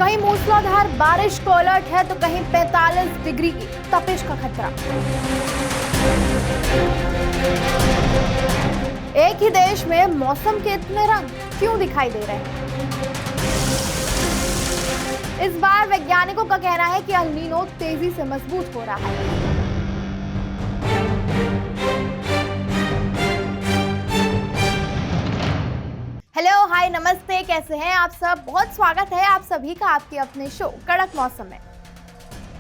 कहीं मूसलाधार बारिश को अलर्ट है तो कहीं 45 डिग्री की तपिश का खतरा। एक ही देश में मौसम के इतने रंग क्यों दिखाई दे रहे हैं? इस बार वैज्ञानिकों का कहना है कि एल नीनो तेजी से मजबूत हो रहा है। हेलो, हाय, नमस्ते, कैसे हैं आप सब? बहुत स्वागत है आप सभी का आपके अपने शो कड़क मौसम में।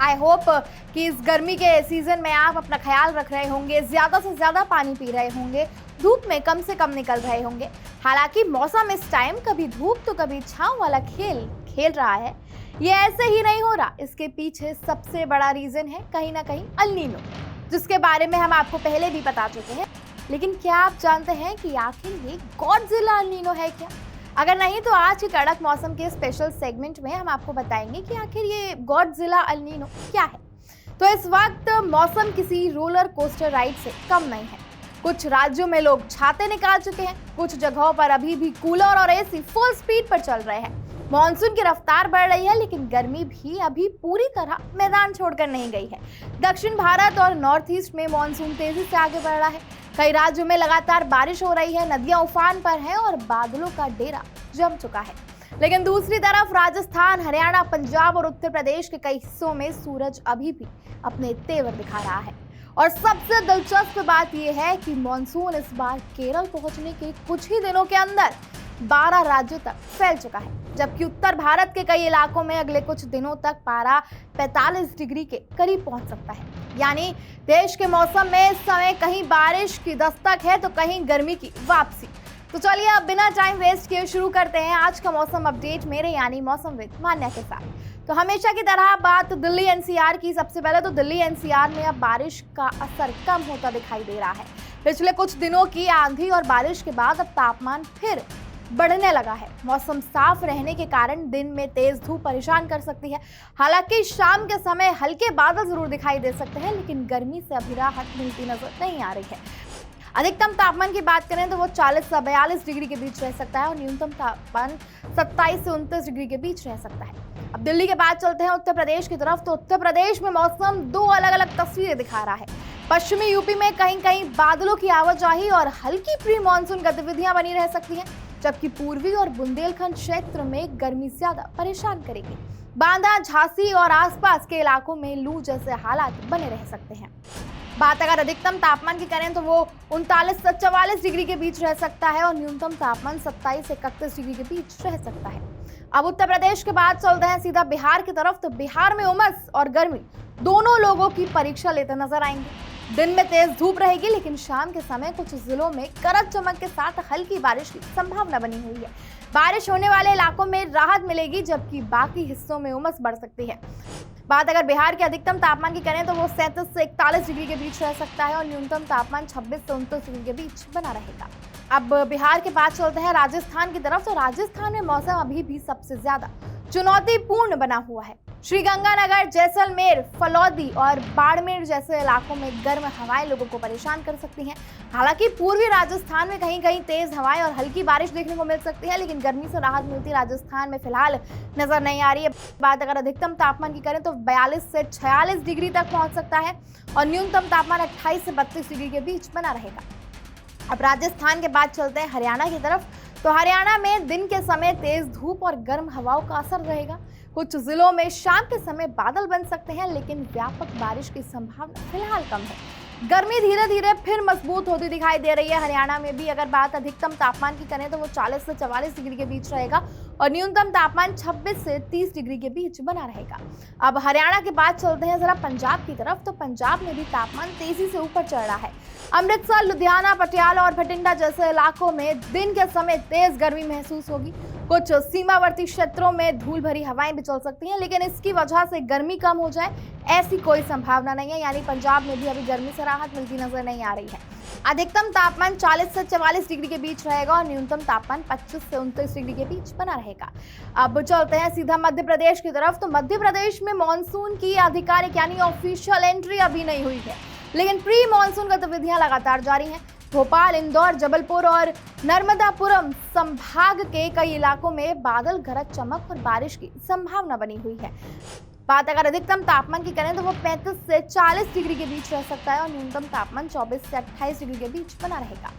आई होप कि इस गर्मी के सीजन में आप अपना ख्याल रख रहे होंगे, ज्यादा से ज्यादा पानी पी रहे होंगे, धूप में कम से कम निकल रहे होंगे। हालांकि मौसम इस टाइम कभी धूप तो कभी छांव वाला खेल खेल रहा है। ये ऐसे ही नहीं हो रहा, इसके पीछे सबसे बड़ा रीजन है कहीं ना कहीं एल नीनो, जिसके बारे में हम आपको पहले भी बता चुके हैं। लेकिन क्या आप जानते हैं कि आखिर ये गॉडजिला एल नीनो है क्या? अगर नहीं तो आज के कड़क मौसम के स्पेशल सेगमेंट में हम आपको बताएंगे कि आखिर ये गॉडजिला एल नीनो क्या है। तो इस वक्त मौसम किसी रोलर कोस्टर राइड से कम नहीं है। कुछ राज्यों में लोग छाते निकाल चुके हैं, कुछ जगहों पर अभी भी कूलर और एसी फुल स्पीड पर चल रहे हैं। मॉनसून की रफ्तार बढ़ रही है, लेकिन गर्मी भी अभी पूरी तरह मैदान छोड़कर नहीं गई है। दक्षिण भारत और नॉर्थ ईस्ट में मॉनसून तेजी से आगे बढ़ रहा है। कई राज्यों में लगातार बारिश हो रही है, नदियां उफान पर हैं और बादलों का डेरा जम चुका है। लेकिन दूसरी तरफ राजस्थान, हरियाणा, पंजाब और उत्तर प्रदेश के कई हिस्सों में सूरज अभी भी अपने तेवर दिखा रहा है। और सबसे दिलचस्प बात यह है कि मॉनसून इस बार केरल पहुंचने के कुछ ही दिनों के अंदर 12 राज्यों तक फैल चुका है, जबकि उत्तर भारत के कई इलाकों में अगले कुछ दिनों तक पारा 45 डिग्री के करीब पहुंच सकता है। यानी देश के मौसम में इस समय कहीं बारिश की दस्तक है तो कहीं गर्मी की वापसी। तो चलिए अब बिना टाइम वेस्ट किए शुरू करते हैं आज का मौसम अपडेट मेरे यानी मौसमविद मान्या के साथ। तो हमेशा की तरह बात दिल्ली एनसीआर की। सबसे पहले तो दिल्ली एनसीआर में अब बारिश का असर कम होता दिखाई दे रहा है। पिछले कुछ दिनों की आंधी और बारिश के बाद अब तापमान फिर बढ़ने लगा है। मौसम साफ रहने के कारण दिन में तेज धूप परेशान कर सकती है। हालांकि शाम के समय हल्के बादल जरूर दिखाई दे सकते हैं, लेकिन गर्मी से अभी राहत मिलती नजर नहीं आ रही है। अधिकतम तापमान की बात करें तो वो 40 से 42 डिग्री के बीच रह सकता है और न्यूनतम तापमान 27 से 29 डिग्री के बीच रह सकता है। अब दिल्ली के बाद चलते हैं उत्तर प्रदेश की तरफ। तो उत्तर प्रदेश में मौसम दो अलग अलग तस्वीरें दिखा रहा है। पश्चिमी यूपी में कहीं कहीं बादलों की आवाजाही और हल्की प्री मानसून गतिविधियां बनी रह सकती हैं, जबकि पूर्वी और बुंदेलखंड क्षेत्र में गर्मी ज्यादा परेशान करेगी। बांदा, झांसी और आसपास के इलाकों में लू जैसे हालात बने रह सकते हैं। बात अगर अधिकतम तापमान की करें तो वो 39 से 44 डिग्री के बीच रह सकता है और न्यूनतम तापमान 27 से 31 डिग्री के बीच रह सकता है। अब उत्तर प्रदेश के बाद चलते हैं सीधा बिहार की तरफ। तो बिहार में उमस और गर्मी दोनों लोगों की परीक्षा लेते नजर आएंगे। दिन में तेज धूप रहेगी, लेकिन शाम के समय कुछ जिलों में गरज चमक के साथ हल्की बारिश की संभावना बनी हुई है। बारिश होने वाले इलाकों में राहत मिलेगी, जबकि बाकी हिस्सों में उमस बढ़ सकती है। बात अगर बिहार के अधिकतम तापमान की करें तो वो 37 से 41 डिग्री के बीच रह सकता है और न्यूनतम तापमान 26 से 29 डिग्री के बीच बना रहेगा। अब बिहार के बाद चलते हैं राजस्थान की तरफ। तो राजस्थान में मौसम अभी भी सबसे ज्यादा चुनौतीपूर्ण बना हुआ है। श्रीगंगानगर, जैसलमेर, फलौदी और बाड़मेर जैसे इलाकों में गर्म हवाएं लोगों को परेशान कर सकती हैं। हालांकि पूर्वी राजस्थान में कहीं कहीं तेज हवाएं और हल्की बारिश देखने को मिल सकती है, लेकिन गर्मी से राहत मिलती राजस्थान में फिलहाल नजर नहीं आ रही है। बात अगर अधिकतम तापमान की करें तो 42 से 46 डिग्री तक पहुंच सकता है और न्यूनतम तापमान 28 से 32 डिग्री के बीच बना रहेगा। अब राजस्थान के बाद चलते हैं हरियाणा की तरफ। तो हरियाणा में दिन के समय तेज धूप और गर्म हवाओं का असर रहेगा। कुछ जिलों में शाम के समय बादल बन सकते हैं, लेकिन व्यापक बारिश की संभावना फिलहाल कम है। गर्मी धीरे धीरे फिर मजबूत होती दिखाई दे रही है। हरियाणा में भी अगर बात अधिकतम तापमान की करें तो वो 40 से 44 डिग्री के बीच रहेगा और न्यूनतम तापमान 26 से 30 डिग्री के बीच बना रहेगा। अब हरियाणा के बाद चलते हैं जरा पंजाब की तरफ। तो पंजाब में भी तापमान तेजी से ऊपर चढ़ रहा है। अमृतसर, लुधियाना, पटियाला और बठिंडा जैसे इलाकों में दिन के समय तेज गर्मी महसूस होगी। कुछ सीमावर्ती क्षेत्रों में धूल भरी हवाएं भी चल सकती हैं, लेकिन इसकी वजह से गर्मी कम हो जाए ऐसी कोई संभावना नहीं है। यानी पंजाब में भी अभी गर्मी से राहत मिलती नजर नहीं आ रही है। अधिकतम तापमान 40 से 44 डिग्री के बीच रहेगा और न्यूनतम तापमान 25 से 29 डिग्री के बीच बना रहेगा। अब चलते हैं सीधा मध्य प्रदेश की तरफ। तो मध्य प्रदेश में मॉनसून की आधिकारिक यानी ऑफिशियल एंट्री अभी नहीं हुई है, लेकिन प्री मॉनसून गतिविधियां लगातार जारी हैं। भोपाल, इंदौर, जबलपुर और नर्मदापुरम संभाग के कई इलाकों में बादल, गरज चमक और बारिश की संभावना बनी हुई है। बात अगर अधिकतम तापमान की करें तो वो 35 से 40 डिग्री के बीच रह सकता है और न्यूनतम तापमान 24 से 28 डिग्री के बीच बना रहेगा।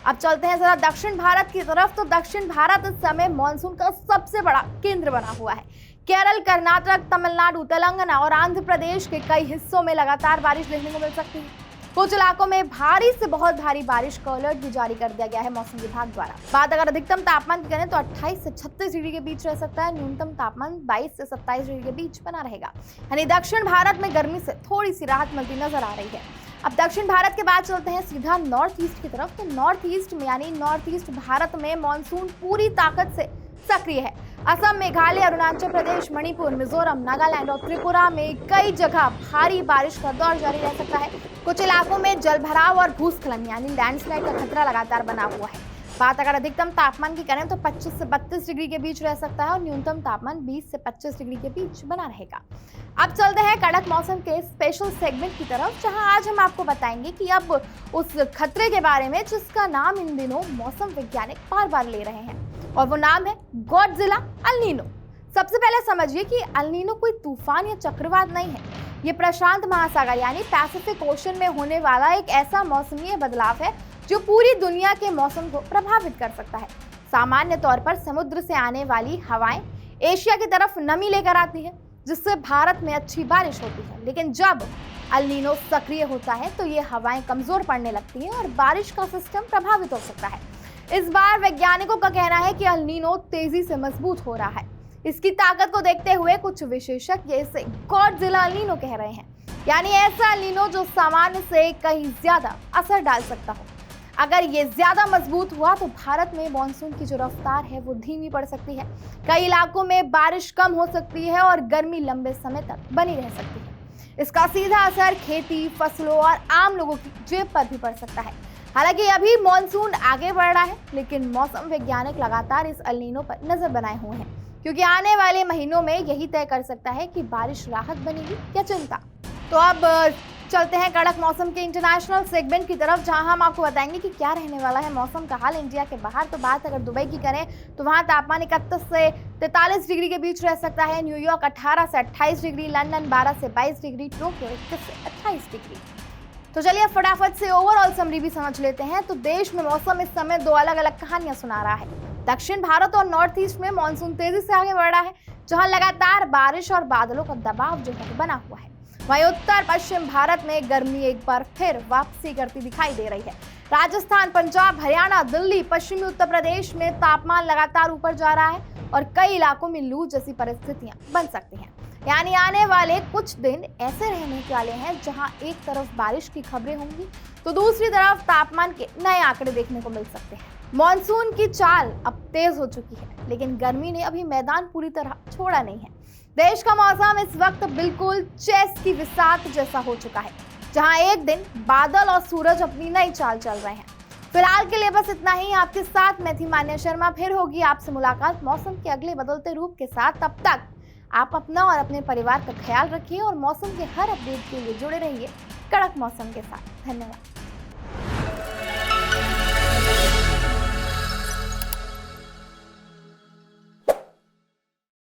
अब चलते हैं जरा दक्षिण भारत की तरफ। तो दक्षिण भारत इस समय मानसून का सबसे बड़ा केंद्र बना हुआ है। केरल, कर्नाटक, तमिलनाडु, तेलंगाना और आंध्र प्रदेश के कई हिस्सों में लगातार बारिश देखने को मिल सकती है। कुछ इलाकों में भारी से बहुत भारी बारिश का अलर्ट भी जारी कर दिया गया है मौसम विभाग द्वारा। बात अगर अधिकतम तापमान की करें तो 28 से 36 डिग्री के बीच रह सकता है। न्यूनतम तापमान 22 से 27 डिग्री के बीच बना रहेगा। यानी दक्षिण भारत में गर्मी से थोड़ी सी राहत मिलती नजर आ रही है। अब दक्षिण भारत के बाद चलते हैं सीधा नॉर्थ ईस्ट की तरफ। तो नॉर्थ ईस्ट में यानी नॉर्थ ईस्ट भारत में मानसून पूरी ताकत से सक्रिय है। असम, मेघालय, अरुणाचल प्रदेश, मणिपुर, मिजोरम, नागालैंड और त्रिपुरा में कई जगह भारी बारिश का दौर जारी रह सकता है। कुछ इलाकों में जलभराव और भूस्खलन यानी लैंडस्लाइड का खतरा लगातार बना हुआ है। बात अगर अधिकतम तापमान की करें तो 25 से 32 डिग्री के बीच रह सकता है और न्यूनतम तापमान 20 से 25 डिग्री के बीच बना रहेगा। अब चलते हैं कड़क मौसम के स्पेशल सेगमेंट की तरफ, जहां आज हम आपको बताएंगे कि अब उस खतरे के बारे में जिसका नाम इन दिनों मौसम वैज्ञानिक बार बार ले रहे हैं, और वो नाम है गॉडजिला एल नीनो। सबसे पहले समझिए कि एल नीनो कोई तूफान या चक्रवात नहीं है। ये प्रशांत महासागर यानी पैसिफिक ओशन में होने वाला एक ऐसा मौसमी बदलाव है जो पूरी दुनिया के मौसम को प्रभावित कर सकता है। सामान्य तौर पर समुद्र से आने वाली हवाएं एशिया की तरफ नमी लेकर आती है, जिससे भारत में अच्छी बारिश होती है। लेकिन जब एल नीनो सक्रिय होता है तो ये हवाएं कमजोर पड़ने लगती हैं और बारिश का सिस्टम प्रभावित हो सकता है। इस बार वैज्ञानिकों का कहना है कि एल नीनो तेजी से मजबूत हो रहा है। इसकी ताकत को देखते हुए कुछ विशेषज्ञ इसे गॉडजिला एल नीनो कह रहे हैं, यानी ऐसा एल नीनो जो सामान्य से कहीं ज्यादा असर डाल सकता हो। अगर ये ज्यादा मजबूत हुआ तो भारत में मानसून की जो रफ्तार है वो धीमी पड़ सकती है। कई इलाकों में बारिश कम हो सकती है और गर्मी लंबे समय तक बनी रह सकती है। इसका सीधा असर खेती, फसलों और आम लोगों की जेब पर भी पड़ सकता है। हालांकि अभी मानसून आगे बढ़ रहा है, लेकिन मौसम वैज्ञानिक लगातार इस एल नीनो पर नजर बनाए हुए हैं, क्योंकि आने वाले महीनों में यही तय कर सकता है कि बारिश राहत बनेगी या चिंता। तो अब चलते हैं कड़क मौसम के इंटरनेशनल सेगमेंट की तरफ, जहां हम आपको बताएंगे कि क्या रहने वाला है मौसम का हाल इंडिया के बाहर। तो बात अगर दुबई की करें तो वहां तापमान 31 से 43 डिग्री के बीच रह सकता है। न्यूयॉर्क 18 से 28 डिग्री, लंदन 12 से 22 डिग्री, टोक्यो 21 से 28 डिग्री। तो चलिए फटाफट से ओवरऑल समरी भी समझ लेते हैं। तो देश में मौसम इस समय दो अलग अलग कहानियां सुना रहा है। दक्षिण भारत और नॉर्थ ईस्ट में मानसून तेजी से आगे बढ़ रहा है, जहां लगातार बारिश और बादलों का दबाव जो है बना हुआ है। वहीं उत्तर पश्चिम भारत में गर्मी एक बार फिर वापसी करती दिखाई दे रही है। राजस्थान, पंजाब, हरियाणा, दिल्ली, पश्चिमी उत्तर प्रदेश में तापमान लगातार ऊपर जा रहा है और कई इलाकों में लू जैसी परिस्थितियां बन सकती हैं। यानी आने वाले कुछ दिन ऐसे रहने वाले हैं जहां एक तरफ बारिश की खबरें होंगी तो दूसरी तरफ तापमान के नए आंकड़े देखने को मिल सकते हैं। मॉनसून की चाल अब तेज हो चुकी है, लेकिन गर्मी ने अभी मैदान पूरी तरह छोड़ा नहीं है। देश का मौसम इस वक्त बिल्कुल चेस की बिसात जैसा हो चुका है, जहां एक दिन बादल और सूरज अपनी नई चाल चल रहे हैं। फिलहाल के लिए बस इतना ही। आपके साथ मैं थी मान्या शर्मा। फिर होगी आपसे मुलाकात मौसम के अगले बदलते रूप के साथ। तब तक आप अपना और अपने परिवार का ख्याल रखिए और मौसम के हर अपडेट के लिए जुड़े रहिए कड़क मौसम के साथ। धन्यवाद।